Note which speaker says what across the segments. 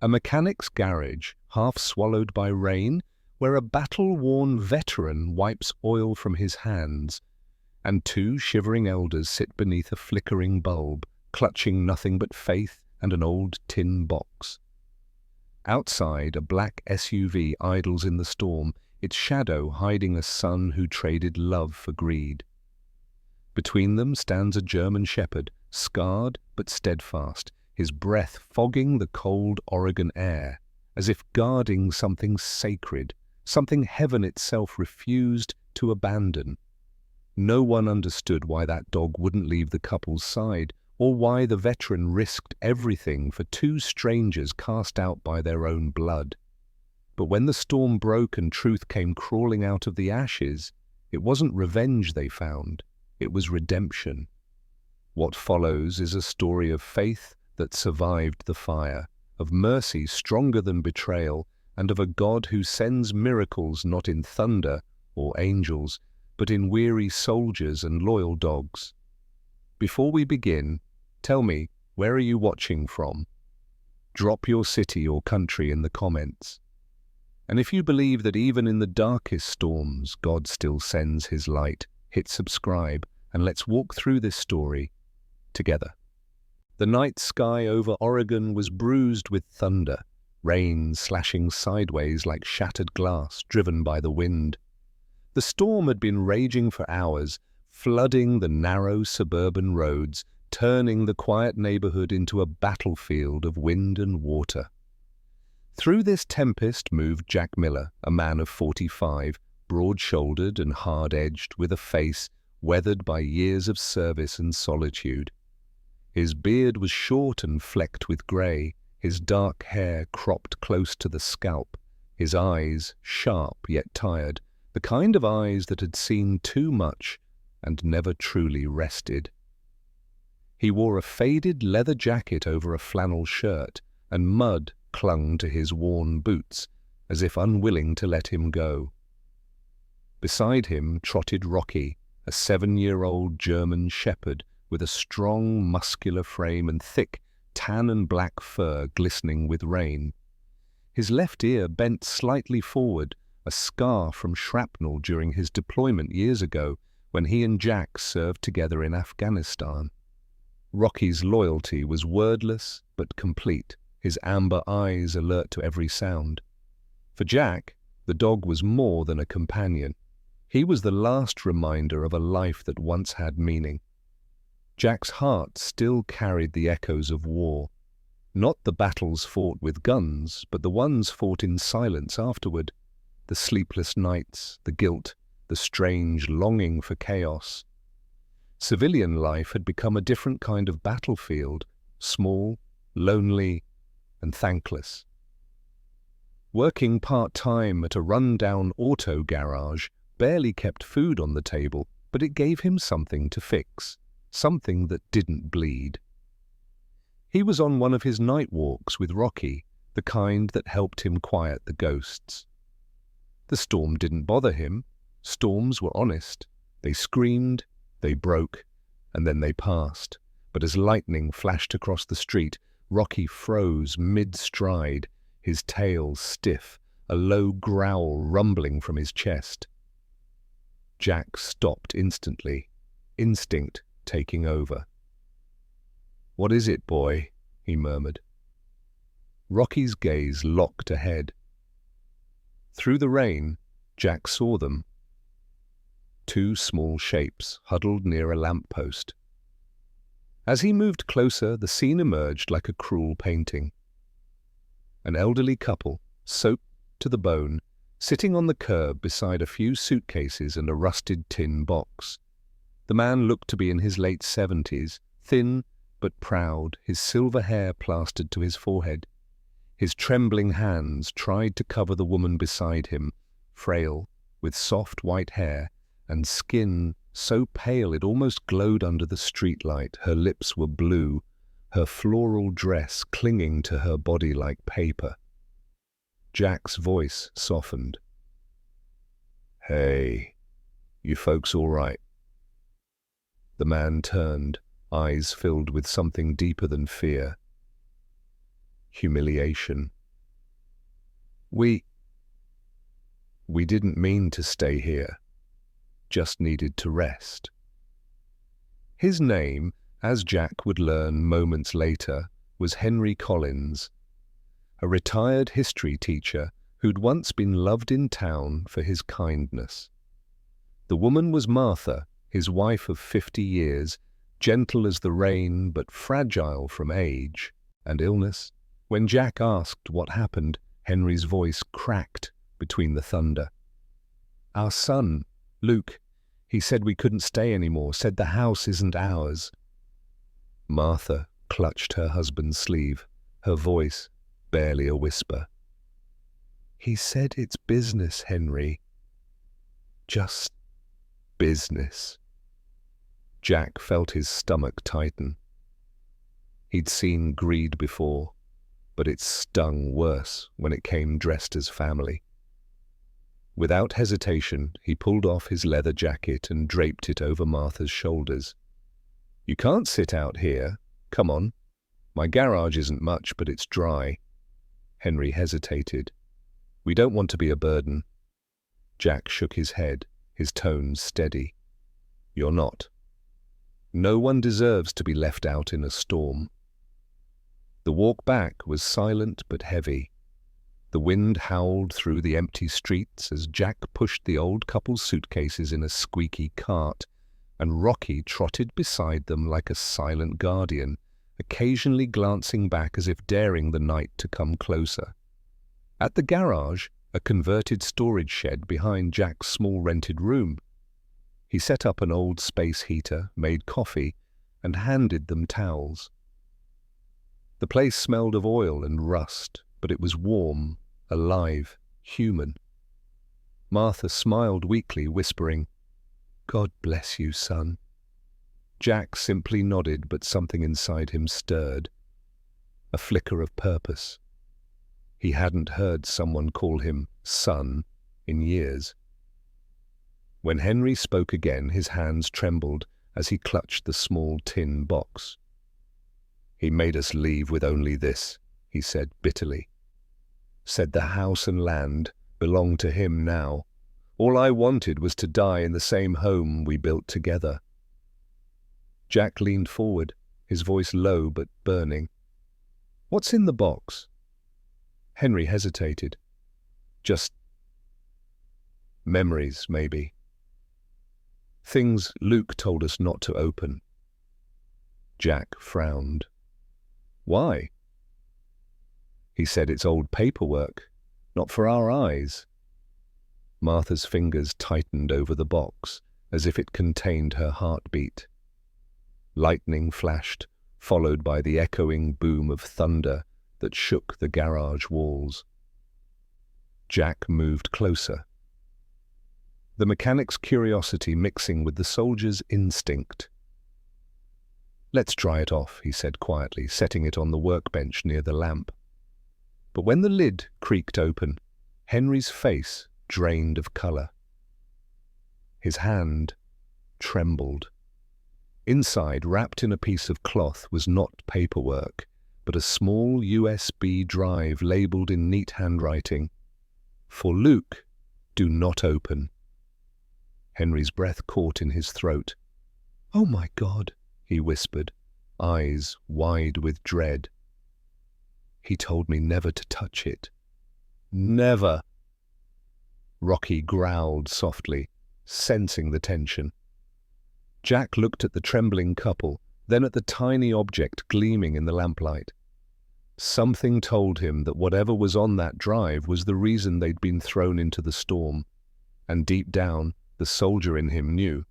Speaker 1: A mechanic's garage, half swallowed by rain, where a battle-worn veteran wipes oil from his hands, and two shivering elders sit beneath a flickering bulb, clutching nothing but faith and an old tin box. Outside, a black SUV idles in the storm, its shadow hiding a son who traded love for greed. Between them stands a German shepherd, scarred but steadfast, his breath fogging the cold Oregon air, as if guarding something sacred, something heaven itself refused to abandon. No one understood why that dog wouldn't leave the couple's side, or why the veteran risked everything for two strangers cast out by their own blood. But when the storm broke and truth came crawling out of the ashes, it wasn't revenge they found, it was redemption. What follows is a story of faith that survived the fire, of mercy stronger than betrayal, and of a God who sends miracles not in thunder or angels, but in weary soldiers and loyal dogs. Before we begin, tell me, where are you watching from? Drop your city or country in the comments. And if you believe that even in the darkest storms, God still sends his light, hit subscribe and let's walk through this story together. The night sky over Oregon was bruised with thunder, rain slashing sideways like shattered glass driven by the wind. The storm had been raging for hours, flooding the narrow suburban roads, turning the quiet neighborhood into a battlefield of wind and water. Through this tempest moved Jack Miller, a man of 45, broad-shouldered and hard-edged, with a face weathered by years of service and solitude. His beard was short and flecked with grey, his dark hair cropped close to the scalp, his eyes sharp yet tired, the kind of eyes that had seen too much and never truly rested. He wore a faded leather jacket over a flannel shirt, and mud clung to his worn boots, as if unwilling to let him go. Beside him trotted Rocky, a 7-year-old German shepherd with a strong, muscular frame and thick, tan and black fur glistening with rain. His left ear bent slightly forward, a scar from shrapnel during his deployment years ago when he and Jack served together in Afghanistan. Rocky's loyalty was wordless but complete, his amber eyes alert to every sound. For Jack, the dog was more than a companion. He was the last reminder of a life that once had meaning. Jack's heart still carried the echoes of war. Not the battles fought with guns, but the ones fought in silence afterward. The sleepless nights, the guilt, the strange longing for chaos. Civilian life had become a different kind of battlefield, small, lonely, and thankless. Working part-time at a run-down auto garage barely kept food on the table, but it gave him something to fix, something that didn't bleed. He was on one of his night walks with Rocky, the kind that helped him quiet the ghosts. The storm didn't bother him. Storms were honest. They screamed, they broke, and then they passed. But as lightning flashed across the street, Rocky froze mid-stride, his tail stiff, a low growl rumbling from his chest. Jack stopped instantly, instinct taking over. "What is it, boy?" he murmured. Rocky's gaze locked ahead. Through the rain, Jack saw them. Two small shapes huddled near a lamppost. As he moved closer, the scene emerged like a cruel painting. An elderly couple, soaked to the bone, sitting on the curb beside a few suitcases and a rusted tin box. The man looked to be in his late 70s, thin but proud, his silver hair plastered to his forehead. His trembling hands tried to cover the woman beside him, frail, with soft white hair and skin so pale it almost glowed under the streetlight. Her lips were blue, her floral dress clinging to her body like paper. Jack's voice softened. "Hey, you folks all right?" The man turned, eyes filled with something deeper than fear. humiliation. We didn't mean to stay here, just needed to rest. His name, as Jack would learn moments later, was Henry Collins, a retired history teacher who'd once been loved in town for his kindness. The woman was Martha, his wife of 50 years, gentle as the rain but fragile from age and illness. When Jack asked what happened, Henry's voice cracked between the thunder. "Our son, Luke, he said we couldn't stay anymore, said the house isn't ours." Martha clutched her husband's sleeve, her voice barely a whisper. "He said it's business, Henry. Just business." Jack felt his stomach tighten. He'd seen greed before, but it stung worse when it came dressed as family. Without hesitation, he pulled off his leather jacket and draped it over Martha's shoulders. "You can't sit out here. Come on. My garage isn't much, but it's dry." Henry hesitated. "We don't want to be a burden." Jack shook his head, his tone steady. "You're not. No one deserves to be left out in a storm." The walk back was silent but heavy. The wind howled through the empty streets as Jack pushed the old couple's suitcases in a squeaky cart, and Rocky trotted beside them like a silent guardian, occasionally glancing back as if daring the night to come closer. At the garage, a converted storage shed behind Jack's small rented room, he set up an old space heater, made coffee, and handed them towels. The place smelled of oil and rust, but it was warm, alive, human. Martha smiled weakly, whispering, "God bless you, son." Jack simply nodded, but something inside him stirred. A flicker of purpose. He hadn't heard someone call him son in years. When Henry spoke again, his hands trembled as he clutched the small tin box. "He made us leave with only this," he said bitterly. "Said the house and land belonged to him now. All I wanted was to die in the same home we built together." Jack leaned forward, his voice low but burning. "What's in the box?" Henry hesitated. "Just memories, maybe. Things Luke told us not to open." Jack frowned. "Why?" "He said it's old paperwork, not for our eyes." Martha's fingers tightened over the box, as if it contained her heartbeat. Lightning flashed, followed by the echoing boom of thunder that shook the garage walls. Jack moved closer, the mechanic's curiosity mixing with the soldier's instinct. "Let's dry it off," he said quietly, setting it on the workbench near the lamp. But when the lid creaked open, Henry's face drained of color. His hand trembled. Inside, wrapped in a piece of cloth, was not paperwork, but a small USB drive labeled in neat handwriting, "For Luke, do not open." Henry's breath caught in his throat. "Oh my God," he whispered, eyes wide with dread. "He told me never to touch it." "Never!" Rocky growled softly, sensing the tension. Jack looked at the trembling couple, then at the tiny object gleaming in the lamplight. Something told him that whatever was on that drive was the reason they'd been thrown into the storm, and deep down, the soldier in him knew.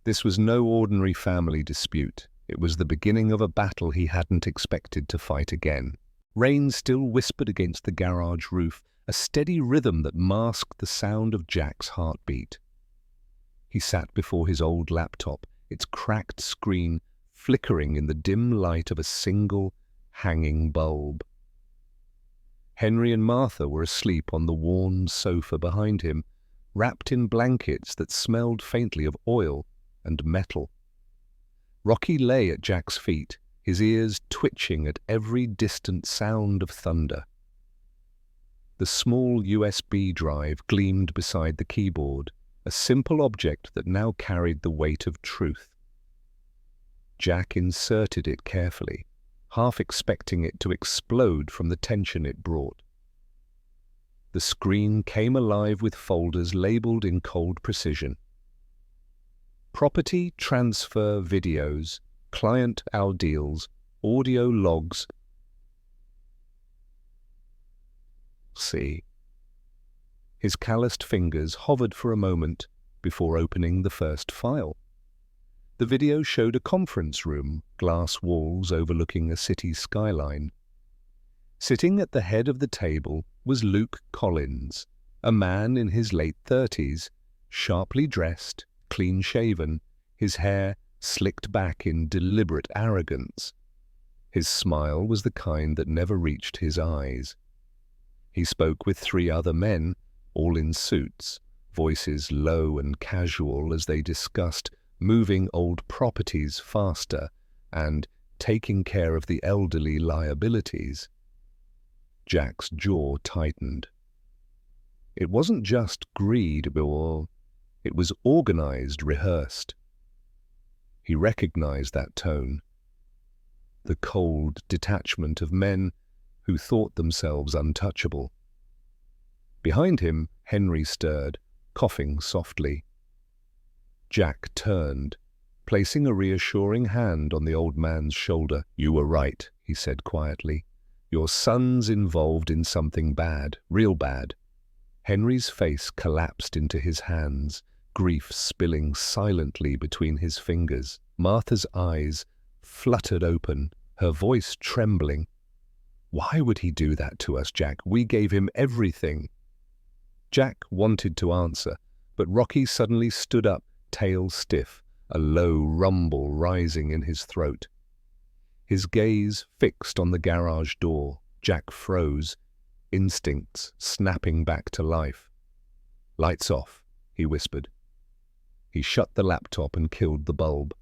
Speaker 1: This was no ordinary family dispute. It was the beginning of a battle he hadn't expected to fight again. Rain still whispered against the garage roof, a steady rhythm that masked the sound of Jack's heartbeat. He sat before his old laptop, its cracked screen flickering in the dim light of a single hanging bulb. Henry and Martha were asleep on the worn sofa behind him, wrapped in blankets that smelled faintly of oil and metal. Rocky lay at Jack's feet, his ears twitching at every distant sound of thunder. The small USB drive gleamed beside the keyboard, a simple object that now carried the weight of truth. Jack inserted it carefully, half expecting it to explode from the tension it brought. The screen came alive with folders labeled in cold precision. Property transfer videos, client deals, audio logs. See. His calloused fingers hovered for a moment before opening the first file. The video showed a conference room, glass walls overlooking a city skyline. Sitting at the head of the table was Luke Collins, a man in his late 30s, sharply dressed, clean-shaven, his hair slicked back in deliberate arrogance. His smile was the kind that never reached his eyes. He spoke with 3 other men, all in suits, voices low and casual as they discussed moving old properties faster and taking care of the elderly liabilities. Jack's jaw tightened. It wasn't just greed, it was organized, rehearsed. He recognized that tone. The cold detachment of men who thought themselves untouchable. Behind him, Henry stirred, coughing softly. Jack turned, placing a reassuring hand on the old man's shoulder. "You were right," he said quietly. "Your son's involved in something bad, real bad." Henry's face collapsed into his hands, grief spilling silently between his fingers. Martha's eyes fluttered open, her voice trembling. "Why would he do that to us, Jack? We gave him everything." Jack wanted to answer, but Rocky suddenly stood up, tail stiff, a low rumble rising in his throat. His gaze fixed on the garage door. Jack froze, instincts snapping back to life. "Lights off," he whispered. He shut the laptop and killed the bulb.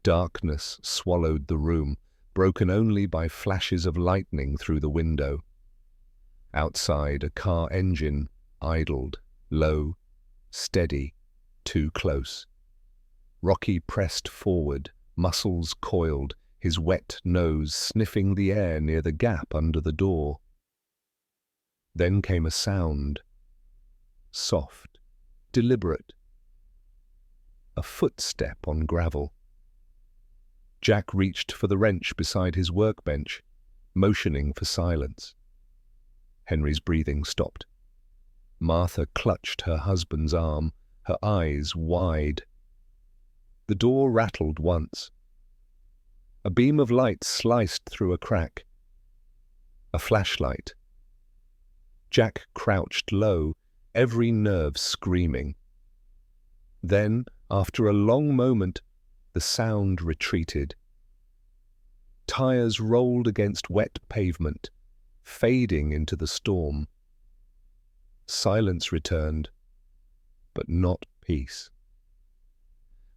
Speaker 1: Darkness swallowed the room, broken only by flashes of lightning through the window. Outside, a car engine idled, low, steady, too close. Rocky pressed forward, muscles coiled, his wet nose sniffing the air near the gap under the door. Then came a sound. Soft, deliberate. A footstep on gravel. Jack reached for the wrench beside his workbench, motioning for silence. Henry's breathing stopped. Martha clutched her husband's arm, her eyes wide. The door rattled once. A beam of light sliced through a crack. A flashlight. Jack crouched low, every nerve screaming. Then, after a long moment, the sound retreated. Tires rolled against wet pavement, fading into the storm. Silence returned, but not peace.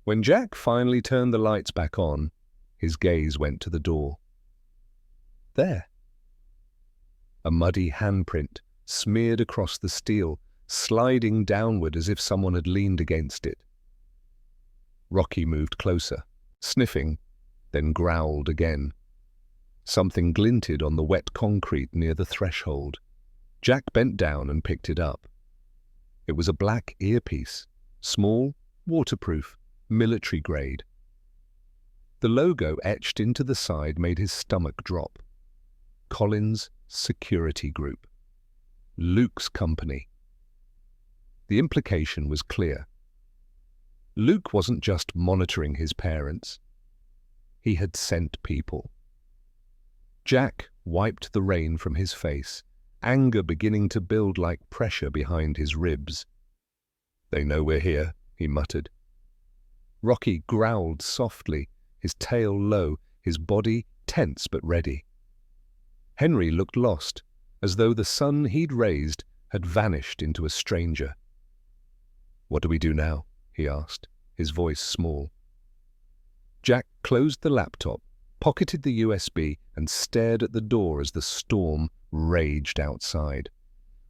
Speaker 1: When Jack finally turned the lights back on, his gaze went to the door. There. A muddy handprint smeared across the steel, sliding downward as if someone had leaned against it. Rocky moved closer, sniffing, then growled again. Something glinted on the wet concrete near the threshold. Jack bent down and picked it up. It was a black earpiece, small, waterproof, military grade. The logo etched into the side made his stomach drop. Collins Security Group. Luke's company. The implication was clear. Luke wasn't just monitoring his parents. He had sent people. Jack wiped the rain from his face, anger beginning to build like pressure behind his ribs. "They know we're here," he muttered. Rocky growled softly, his tail low, his body tense but ready. Henry looked lost, as though the son he'd raised had vanished into a stranger. "What do we do now?" he asked, his voice small. Jack closed the laptop, pocketed the USB, and stared at the door as the storm raged outside.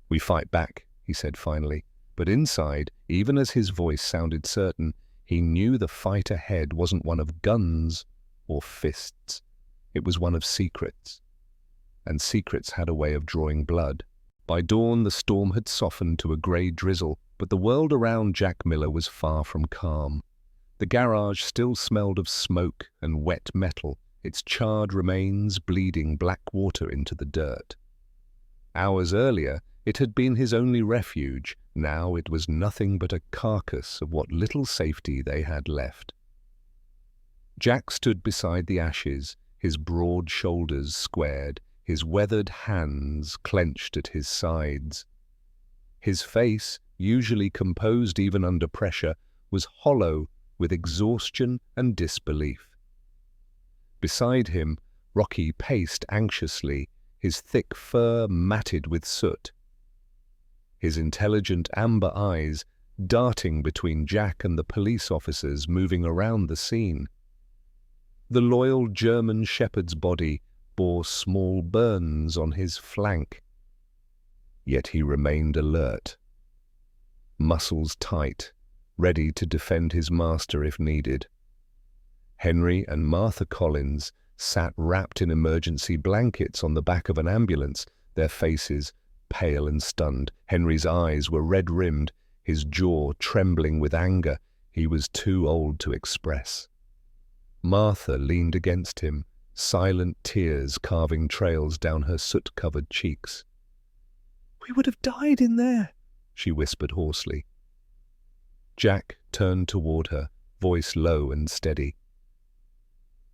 Speaker 1: "We fight back," he said finally, but inside, even as his voice sounded certain, he knew the fight ahead wasn't one of guns or fists. It was one of secrets. And secrets had a way of drawing blood. By dawn, the storm had softened to a grey drizzle, but the world around Jack Miller was far from calm. The garage still smelled of smoke and wet metal, its charred remains bleeding black water into the dirt. Hours earlier, it had been his only refuge. Now it was nothing but a carcass of what little safety they had left. Jack stood beside the ashes, his broad shoulders squared, his weathered hands clenched at his sides. His face, usually composed even under pressure, was hollow with exhaustion and disbelief. Beside him, Rocky paced anxiously, his thick fur matted with soot. His intelligent amber eyes darting between Jack and the police officers moving around the scene. The loyal German shepherd's body bore small burns on his flank. Yet he remained alert, muscles tight, ready to defend his master if needed. Henry and Martha Collins sat wrapped in emergency blankets on the back of an ambulance, their faces pale and stunned. Henry's eyes were red-rimmed, his jaw trembling with anger he was too old to express. Martha leaned against him, silent tears carving trails down her soot-covered cheeks. "We would have died in there," she whispered hoarsely. Jack turned toward her, voice low and steady.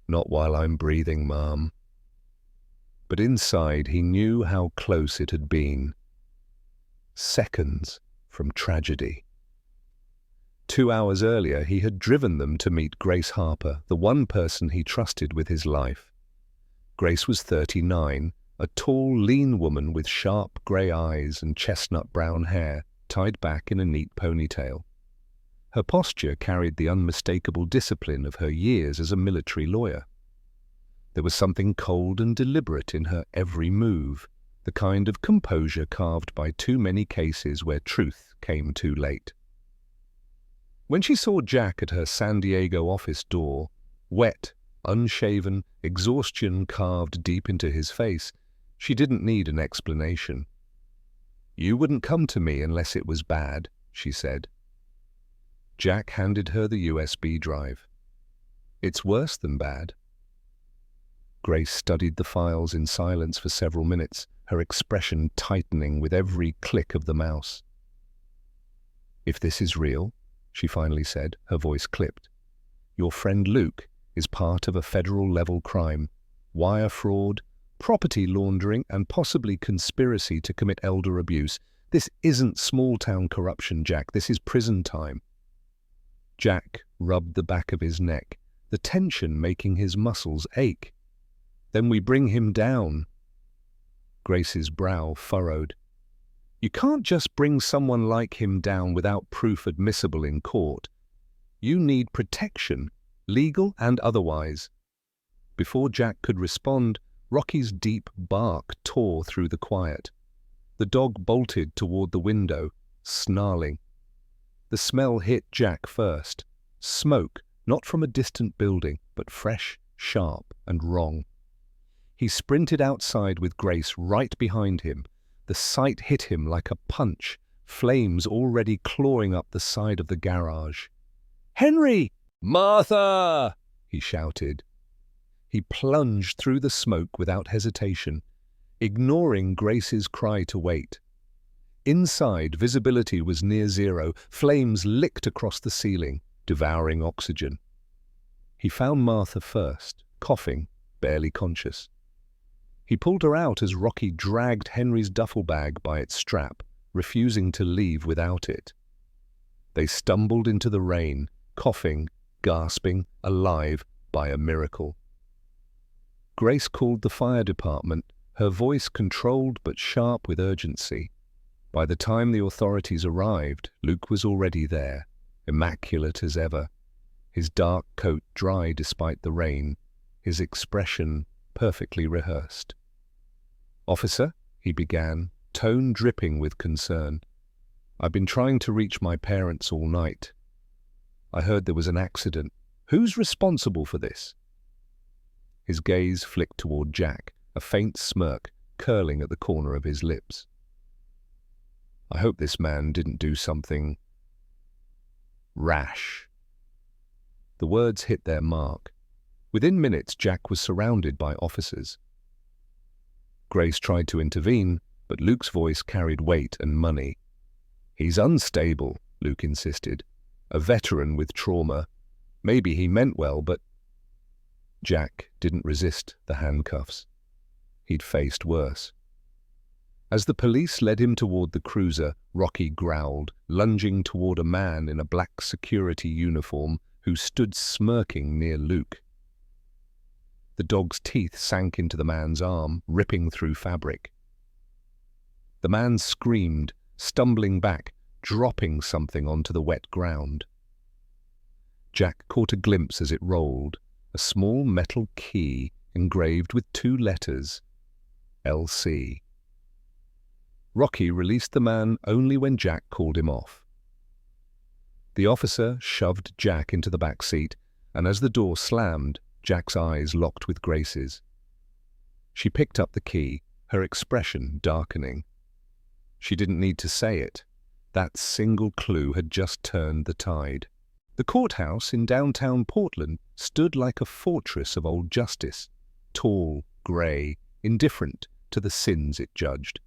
Speaker 1: "Not while I'm breathing, Ma'am." But inside he knew how close it had been. Seconds from tragedy. 2 hours earlier he had driven them to meet Grace Harper, the one person he trusted with his life. Grace was 39, a tall, lean woman with sharp grey eyes and chestnut brown hair tied back in a neat ponytail. Her posture carried the unmistakable discipline of her years as a military lawyer. There was something cold and deliberate in her every move, the kind of composure carved by too many cases where truth came too late. When she saw Jack at her San Diego office door, wet, unshaven, exhaustion carved deep into his face, she didn't need an explanation. "You wouldn't come to me unless it was bad," she said. Jack handed her the USB drive. "It's worse than bad." Grace studied the files in silence for several minutes, her expression tightening with every click of the mouse. "If this is real," she finally said, her voice clipped, "your friend Luke is part of a federal-level crime, wire fraud, property laundering, and possibly conspiracy to commit elder abuse. This isn't small-town corruption, Jack. This is prison time." Jack rubbed the back of his neck, the tension making his muscles ache. "Then we bring him down." Grace's brow furrowed. "You can't just bring someone like him down without proof admissible in court. You need protection, legal and otherwise." Before Jack could respond, Rocky's deep bark tore through the quiet. The dog bolted toward the window, snarling. The smell hit Jack first. Smoke, not from a distant building, but fresh, sharp, and wrong. He sprinted outside with Grace right behind him. The sight hit him like a punch, flames already clawing up the side of the garage. "Henry!" "Martha!" he shouted. He plunged through the smoke without hesitation, ignoring Grace's cry to wait. Inside, visibility was near zero. Flames licked across the ceiling, devouring oxygen. He found Martha first, coughing, barely conscious. He pulled her out as Rocky dragged Henry's duffel bag by its strap, refusing to leave without it. They stumbled into the rain, coughing, gasping, alive by a miracle. Grace called the fire department, her voice controlled but sharp with urgency. By the time the authorities arrived, Luke was already there, immaculate as ever, his dark coat dry despite the rain, his expression perfectly rehearsed. "Officer," he began, tone dripping with concern, "I've been trying to reach my parents all night. I heard there was an accident. Who's responsible for this?" His gaze flicked toward Jack, a faint smirk curling at the corner of his lips. "I hope this man didn't do something rash." The words hit their mark. Within minutes, Jack was surrounded by officers. Grace tried to intervene, but Luke's voice carried weight and money. "He's unstable," Luke insisted. "A veteran with trauma. Maybe he meant well, but—" Jack didn't resist the handcuffs. He'd faced worse. As the police led him toward the cruiser, Rocky growled, lunging toward a man in a black security uniform who stood smirking near Luke. The dog's teeth sank into the man's arm, ripping through fabric. The man screamed, stumbling back, dropping something onto the wet ground. Jack caught a glimpse as it rolled, a small metal key engraved with 2 letters, LC. Rocky released the man only when Jack called him off. The officer shoved Jack into the back seat, and as the door slammed, Jack's eyes locked with Grace's. She picked up the key, her expression darkening. She didn't need to say it. That single clue had just turned the tide. The courthouse in downtown Portland stood like a fortress of old justice, tall, grey, indifferent to the sins it judged.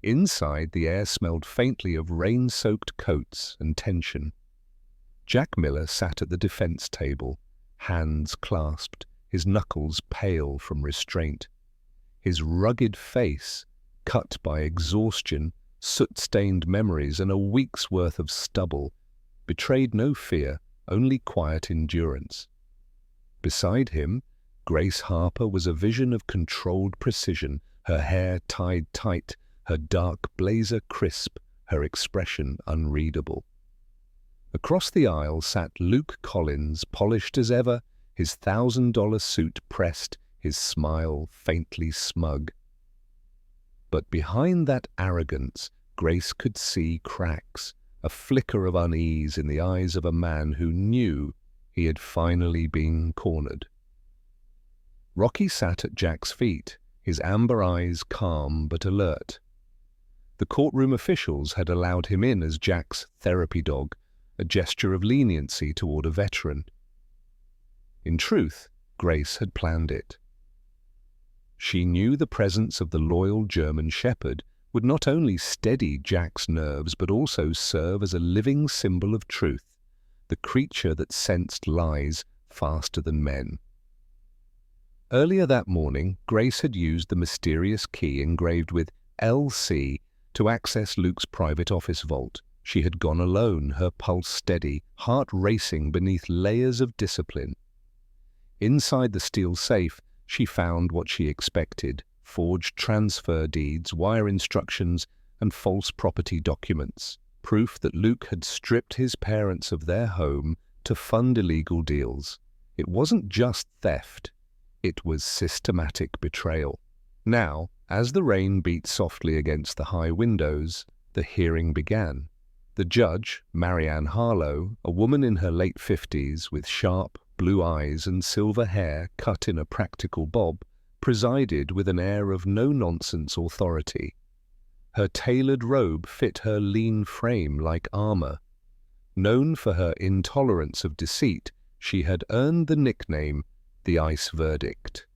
Speaker 1: Inside, the air smelled faintly of rain-soaked coats and tension. Jack Miller sat at the defense table, hands clasped, his knuckles pale from restraint. His rugged face, cut by exhaustion, soot-stained memories, and a week's worth of stubble, betrayed no fear, only quiet endurance. Beside him, Grace Harper was a vision of controlled precision, her hair tied tight, her dark blazer crisp, her expression unreadable. Across the aisle sat Luke Collins, polished as ever, his $1,000 suit pressed, his smile faintly smug. But behind that arrogance, Grace could see cracks, a flicker of unease in the eyes of a man who knew he had finally been cornered. Rocky sat at Jack's feet, his amber eyes calm but alert. The courtroom officials had allowed him in as Jack's therapy dog, a gesture of leniency toward a veteran. In truth, Grace had planned it. She knew the presence of the loyal German shepherd would not only steady Jack's nerves but also serve as a living symbol of truth, the creature that sensed lies faster than men. Earlier that morning, Grace had used the mysterious key engraved with LC to access Luke's private office vault. She had gone alone, her pulse steady, heart racing beneath layers of discipline. Inside the steel safe, she found what she expected: forged transfer deeds, wire instructions, and false property documents, proof that Luke had stripped his parents of their home to fund illegal deals. It wasn't just theft, it was systematic betrayal. Now, as the rain beat softly against the high windows, the hearing began. The judge, Marianne Harlow, a woman in her late 50s with sharp, blue eyes and silver hair cut in a practical bob, presided with an air of no-nonsense authority. Her tailored robe fit her lean frame like armor. Known for her intolerance of deceit, she had earned the nickname the Ice Verdict.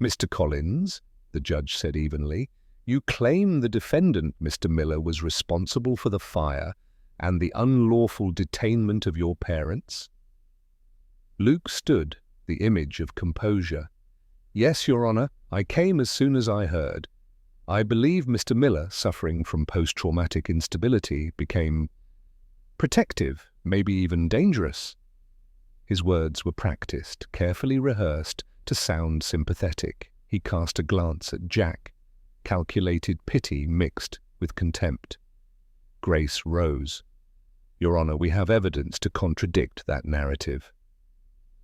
Speaker 1: "Mr. Collins," the judge said evenly, "you claim the defendant, Mr. Miller, was responsible for the fire and the unlawful detainment of your parents?" Luke stood, the image of composure. "Yes, Your Honor, I came as soon as I heard. I believe Mr. Miller, suffering from post-traumatic instability, became protective, maybe even dangerous." His words were practiced, carefully rehearsed, to sound sympathetic. He cast a glance at Jack, calculated pity mixed with contempt. Grace rose. "Your Honor, we have evidence to contradict that narrative."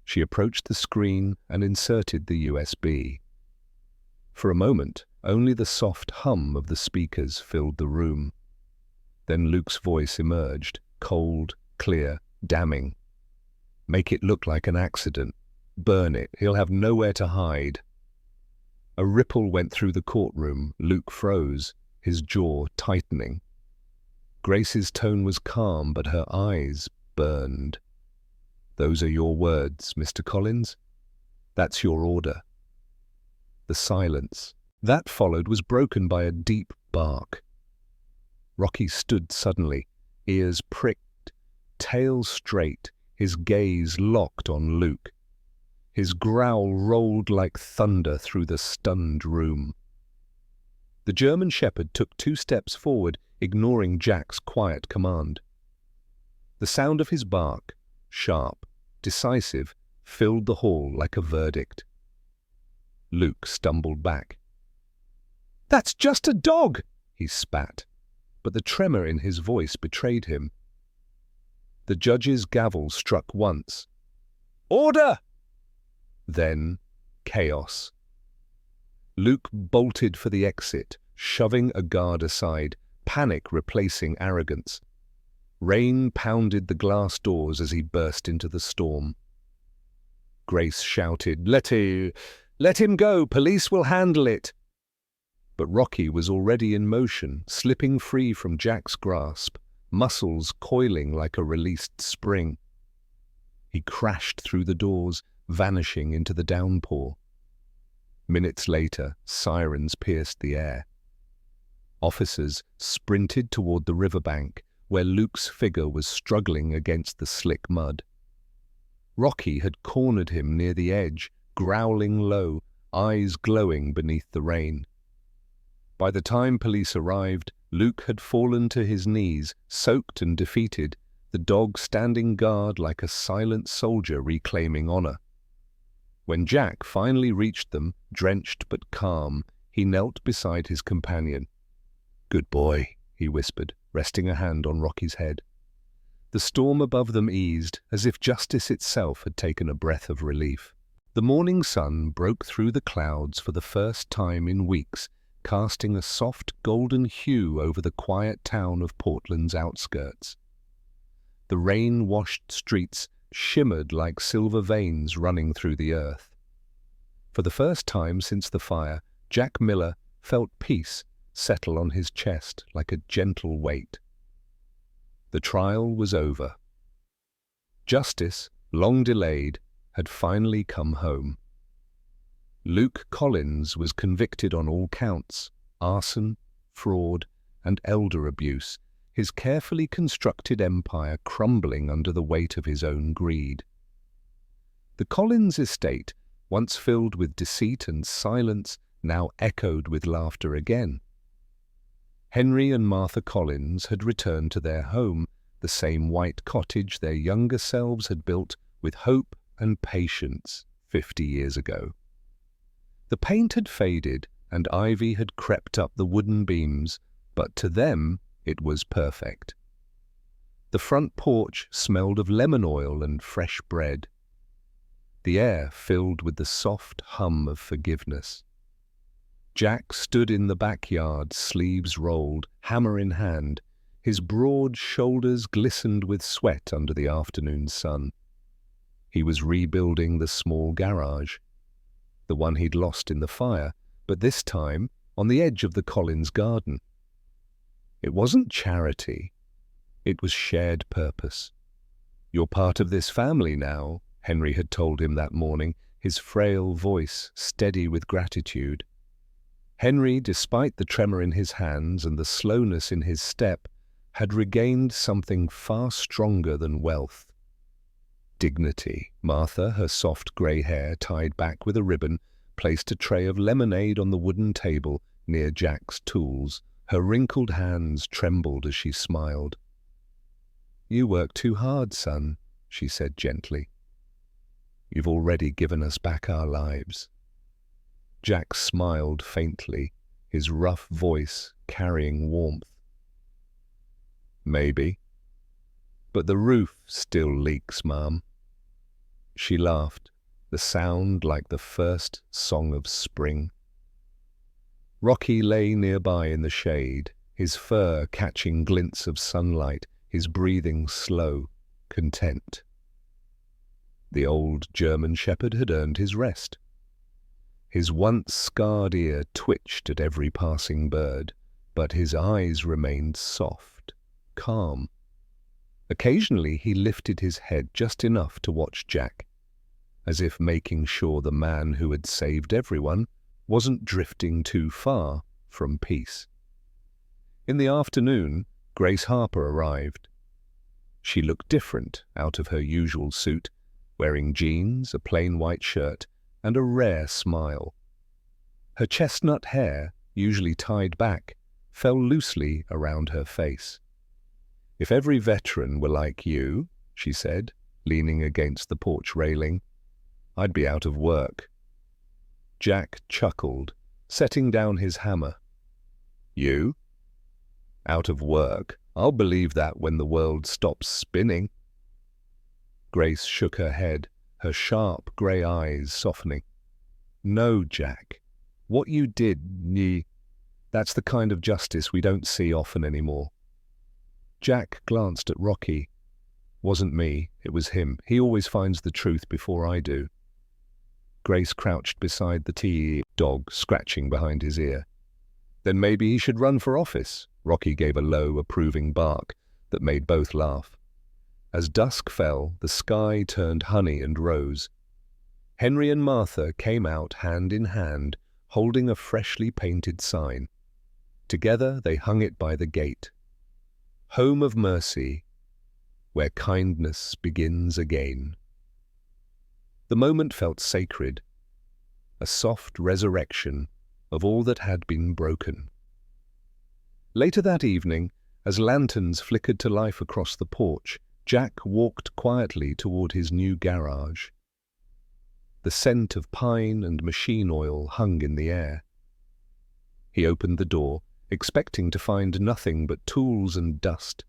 Speaker 1: She approached the screen and inserted the USB. For a moment, only the soft hum of the speakers filled the room. Then Luke's voice emerged, cold, clear, damning. "Make it look like an accident. Burn it. He'll have nowhere to hide." A ripple went through the courtroom. Luke froze, his jaw tightening. Grace's tone was calm, but her eyes burned. "Those are your words, Mr. Collins. That's your order." The silence that followed was broken by a deep bark. Rocky stood suddenly, ears pricked, tail straight, his gaze locked on Luke. His growl rolled like thunder through the stunned room. The German shepherd took 2 steps forward, ignoring Jack's quiet command. The sound of his bark, sharp, decisive, filled the hall like a verdict. Luke stumbled back. "That's just a dog!" he spat, but the tremor in his voice betrayed him. The judge's gavel struck once. "Order!" Then chaos. Luke bolted for the exit, shoving a guard aside, panic replacing arrogance. Rain pounded the glass doors as he burst into the storm. Grace shouted, Let him go, police will handle it." But Rocky was already in motion, slipping free from Jack's grasp, muscles coiling like a released spring. He crashed through the doors, vanishing into the downpour. Minutes later, sirens pierced the air. Officers sprinted toward the riverbank, where Luke's figure was struggling against the slick mud. Rocky had cornered him near the edge, growling low, eyes glowing beneath the rain. By the time police arrived, Luke had fallen to his knees, soaked and defeated, the dog standing guard like a silent soldier reclaiming honor. When Jack finally reached them, drenched but calm, he knelt beside his companion. "Good boy," he whispered, resting a hand on Rocky's head. The storm above them eased, as if justice itself had taken a breath of relief. The morning sun broke through the clouds for the first time in weeks, casting a soft golden hue over the quiet town of Portland's outskirts. The rain-washed streets shimmered like silver veins running through the earth. For the first time since the fire, Jack Miller felt peace settle on his chest like a gentle weight. The trial was over. Justice, long delayed, had finally come home. Luke Collins was convicted on all counts: arson, fraud, and elder abuse, his carefully constructed empire crumbling under the weight of his own greed. The Collins estate, once filled with deceit and silence, now echoed with laughter again. Henry and Martha Collins had returned to their home, the same white cottage their younger selves had built with hope and patience 50 years ago. The paint had faded and ivy had crept up the wooden beams, but to them it was perfect. The front porch smelled of lemon oil and fresh bread. The air filled with the soft hum of forgiveness. Jack stood in the backyard, sleeves rolled, hammer in hand. His broad shoulders glistened with sweat under the afternoon sun. He was rebuilding the small garage, the one he'd lost in the fire, but this time on the edge of the Collins garden. It wasn't charity. It was shared purpose. "You're part of this family now," Henry had told him that morning, his frail voice steady with gratitude. Henry, despite the tremor in his hands and the slowness in his step, had regained something far stronger than wealth. Dignity. Martha, her soft grey hair tied back with a ribbon, placed a tray of lemonade on the wooden table near Jack's tools. Her wrinkled hands trembled as she smiled. "You work too hard, son," she said gently. "You've already given us back our lives." Jack smiled faintly, his rough voice carrying warmth. "Maybe. But the roof still leaks, Mom." She laughed, the sound like the first song of spring. Rocky lay nearby in the shade, his fur catching glints of sunlight, his breathing slow, content. The old German shepherd had earned his rest. His once scarred ear twitched at every passing bird, but his eyes remained soft, calm. Occasionally he lifted his head just enough to watch Jack, as if making sure the man who had saved everyone wasn't drifting too far from peace. In the afternoon, Grace Harper arrived. She looked different out of her usual suit, wearing jeans, a plain white shirt, and a rare smile. Her chestnut hair, usually tied back, fell loosely around her face. "If every veteran were like you," she said, leaning against the porch railing, "I'd be out of work." Jack chuckled, setting down his hammer. "You? Out of work? I'll believe that when the world stops spinning." Grace shook her head, her sharp grey eyes softening. "No, Jack. What you did, that's the kind of justice we don't see often anymore." Jack glanced at Rocky. "Wasn't me, it was him. He always finds the truth before I do." Grace crouched beside the dog, scratching behind his ear. "Then maybe he should run for office." Rocky gave a low, approving bark that made both laugh. As dusk fell, the sky turned honey and rose. Henry and Martha came out hand in hand, holding a freshly painted sign. Together they hung it by the gate. "Home of Mercy, where kindness begins again." The moment felt sacred, a soft resurrection of all that had been broken. Later that evening, as lanterns flickered to life across the porch, Jack walked quietly toward his new garage. The scent of pine and machine oil hung in the air. He opened the door, expecting to find nothing but tools and dust.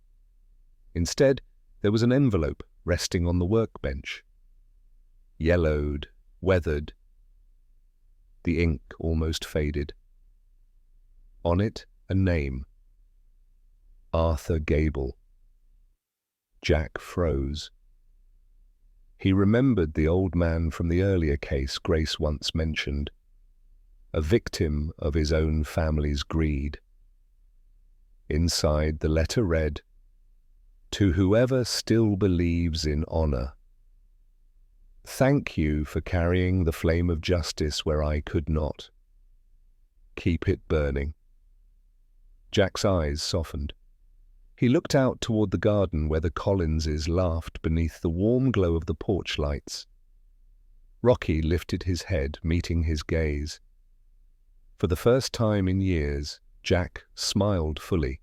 Speaker 1: Instead, there was an envelope resting on the workbench. Yellowed, weathered. The ink almost faded. On it, a name. Arthur Gable. Jack froze. He remembered the old man from the earlier case Grace once mentioned, a victim of his own family's greed. Inside, the letter read, "To whoever still believes in honor. Thank you for carrying the flame of justice where I could not. Keep it burning." Jack's eyes softened. He looked out toward the garden where the Collinses laughed beneath the warm glow of the porch lights. Rocky lifted his head, meeting his gaze. For the first time in years, Jack smiled fully.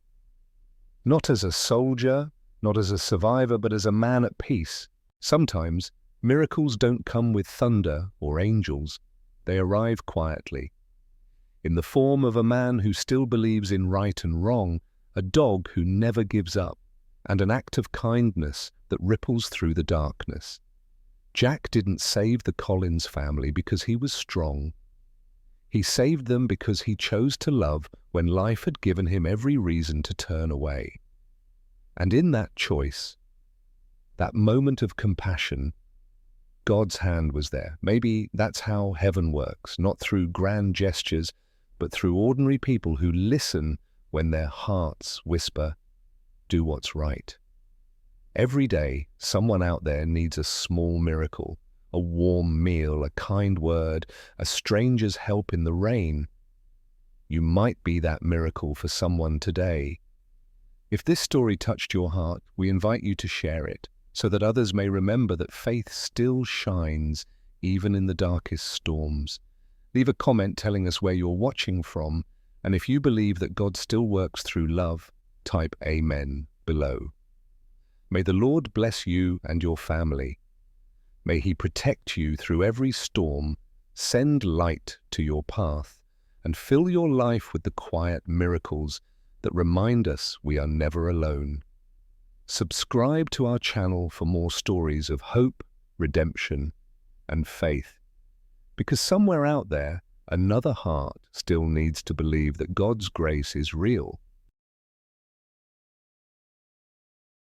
Speaker 1: Not as a soldier, not as a survivor, but as a man at peace. Sometimes, miracles don't come with thunder or angels. They arrive quietly. In the form of a man who still believes in right and wrong, a dog who never gives up, and an act of kindness that ripples through the darkness. Jack didn't save the Collins family because he was strong. He saved them because he chose to love when life had given him every reason to turn away. And in that choice, that moment of compassion, God's hand was there. Maybe that's how heaven works, not through grand gestures, but through ordinary people who listen when their hearts whisper, "Do what's right." Every day, someone out there needs a small miracle, a warm meal, a kind word, a stranger's help in the rain. You might be that miracle for someone today. If this story touched your heart, we invite you to share it, so that others may remember that faith still shines, even in the darkest storms. Leave a comment telling us where you're watching from, and if you believe that God still works through love, type Amen below. May the Lord bless you and your family. May He protect you through every storm, send light to your path, and fill your life with the quiet miracles that remind us we are never alone. Subscribe to our channel for more stories of hope, redemption, and faith. Because somewhere out there, another heart still needs to believe that God's grace is real